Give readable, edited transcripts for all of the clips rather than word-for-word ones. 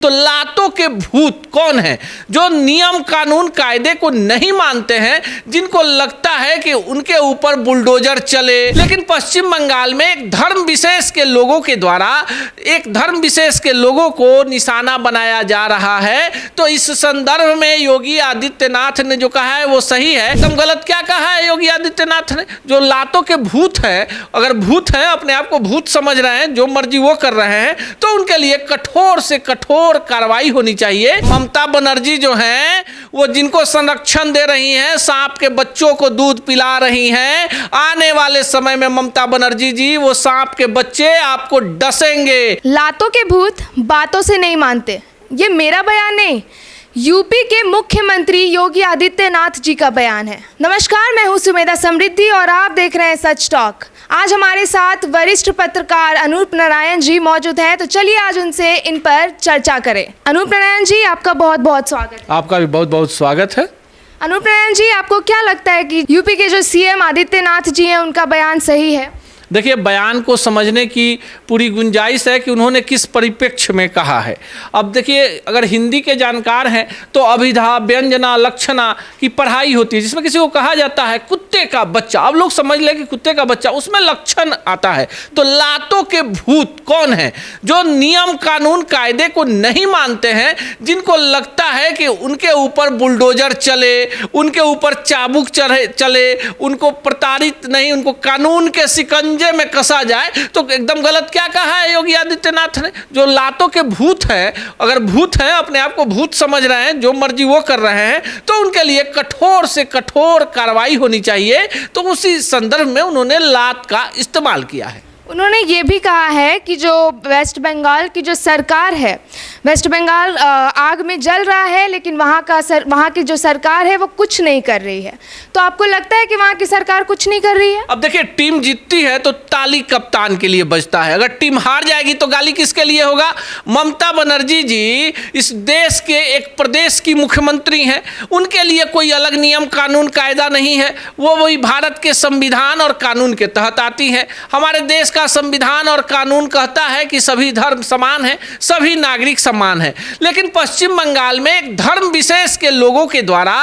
तो लातों के भूत कौन हैं जो नियम कानून कायदे को नहीं मानते हैं, जिनको लगता है कि उनके ऊपर बुलडोजर चले। लेकिन पश्चिम बंगाल में एक धर्म विशेष के लोगों के द्वारा एक धर्म विशेष के लोगों को निशाना बनाया जा रहा है। तो इस संदर्भ में योगी आदित्यनाथ ने जो कहा है वो सही है। एकदम गलत क्या कहा है योगी आदित्यनाथ ने? जो लातों के भूत है, अगर भूत है, अपने आप को भूत समझ रहे हैं, जो मर्जी वो कर रहे हैं, तो उनके लिए कठोर से कठोर कार्रवाई होनी चाहिए। ममता बनर्जी जो हैं वो जिनको संरक्षण दे रही हैं, सांप के बच्चों को दूध पिला रही हैं, आने वाले समय में ममता बनर्जी जी वो सांप के बच्चे आपको डसेंगे। लातों के भूत बातों से नहीं मानते, ये मेरा बयान नहीं, यूपी के मुख्यमंत्री योगी आदित्यनाथ जी का बयान है। नमस्कार, मैं हूं सुमेधा समृद्धि और आप देख रहे हैं सच टॉक। आज हमारे साथ वरिष्ठ पत्रकार अनूप नारायण जी मौजूद हैं, तो चलिए आज उनसे इन पर चर्चा करें। अनूप नारायण जी, आपका बहुत बहुत स्वागत है। आपका भी बहुत बहुत स्वागत है। अनूप नारायण जी, आपको क्या लगता है कि यूपी के जो सीएम आदित्यनाथ जी हैं उनका बयान सही है? देखिए, बयान को समझने की पूरी गुंजाइश है कि उन्होंने किस परिप्रेक्ष्य में कहा है। अब देखिए, अगर हिंदी के जानकार हैं तो अभिधा, व्यंजना, लक्षणा की पढ़ाई होती है, जिसमें किसी को कहा जाता है कुत्ते का बच्चा। अब लोग समझ लें कि कुत्ते का बच्चा, उसमें लक्षण आता है। तो लातों के भूत कौन हैं जो नियम कानून कायदे को नहीं मानते हैं, जिनको लगता है कि उनके ऊपर बुलडोजर चले, उनके ऊपर चाबुक चले, उनको प्रताड़ित नहीं, उनको कानून के शिकंजे में कसा जाए। तो एकदम गलत क्या कहा है योगी आदित्यनाथ ने? जो लातों के भूत है, अगर भूत है, अपने आप को भूत समझ रहे हैं, जो मर्जी वो कर रहे हैं, तो उनके लिए कठोर से कठोर कार्रवाई होनी चाहिए। तो उसी संदर्भ में उन्होंने लात का इस्तेमाल किया है। उन्होंने ये भी कहा है कि जो वेस्ट बंगाल की जो सरकार है, वेस्ट बंगाल आग में जल रहा है, लेकिन वहाँ की जो सरकार है वो कुछ नहीं कर रही है। तो आपको लगता है कि वहाँ की सरकार कुछ नहीं कर रही है? अब देखिए, टीम जीतती है तो ताली कप्तान के लिए बजता है, अगर टीम हार जाएगी तो गाली किसके लिए होगा? ममता बनर्जी जी इस देश के एक प्रदेश की मुख्यमंत्री हैं, उनके लिए कोई अलग नियम कानून कायदा नहीं है। वो वही भारत के संविधान और कानून के तहत आती है। हमारे देश का संविधान और कानून कहता है कि सभी धर्म समान हैं, सभी नागरिक समान हैं। लेकिन पश्चिम बंगाल में एक धर्म विशेष के लोगों के द्वारा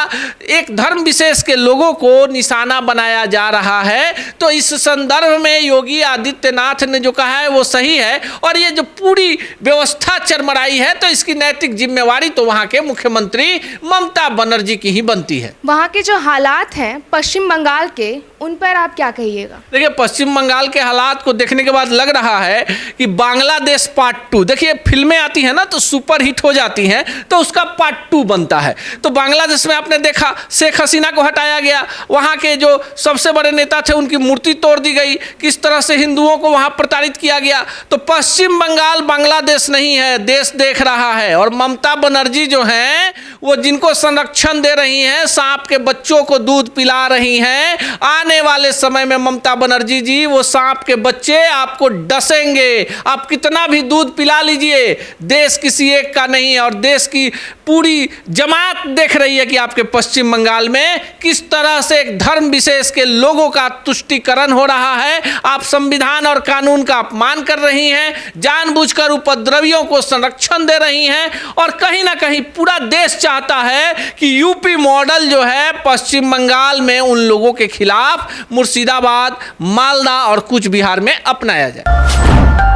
एक धर्म विशेष के लोगों को निशाना बनाया जा रहा है। तो इस संदर्भ में योगी आदित्यनाथ ने जो कहा है वो सही है। और ये जो पूरी व्यवस्था चरमराई है, तो इसकी नैतिक जिम्मेवारी तो वहां के मुख्यमंत्री ममता बनर्जी की ही बनती है। वहाँ के जो हालात हैं पश्चिम बंगाल के, उन पर आप क्या कहिएगा? देखिए, पश्चिम बंगाल के हालात को देखने के बाद लग रहा है कि बांग्लादेश पार्ट 2, देखिए फिल्में आती हैं ना तो सुपर हिट हो जाती हैं, तो उसका पार्ट 2 बनता है। तो बांग्लादेश में आपने देखा, शेख हसीना को हटाया गया, वहाँ के जो सबसे बड़े नेता थे उनकी मूर्ति तोड़ दी गई, किस तरह से हिंदुओं को वहाँ प्रताड़ित किया गया। तो पश्चिम बंगाल बांग्लादेश नहीं है, देश देख रहा है। और ममता बनर्जी जो हैं वो जिनको संरक्षण दे रही हैं, सांप के बच्चों को दूध पिला रही हैं, आने वाले समय में ममता बनर्जी जी वो सांप के बच्चे आपको डसेंगे। आप कितना भी दूध पिला लीजिए, देश किसी एक का नहीं है। और देश की पूरी जमात देख रही है कि आपके पश्चिम बंगाल में किस तरह से एक धर्म विशेष के लोगों का तुष्टीकरण हो रहा है। आप संविधान और कानून का अपमान कर रही हैं, जानबूझकर उपद्रवियों को संरक्षण दे रही हैं। और कहीं ना कहीं पूरा देश चाहता है कि यूपी मॉडल जो है पश्चिम बंगाल में उन लोगों के खिलाफ मुर्शिदाबाद, मालदा और कूच बिहार में अपनाया जाए।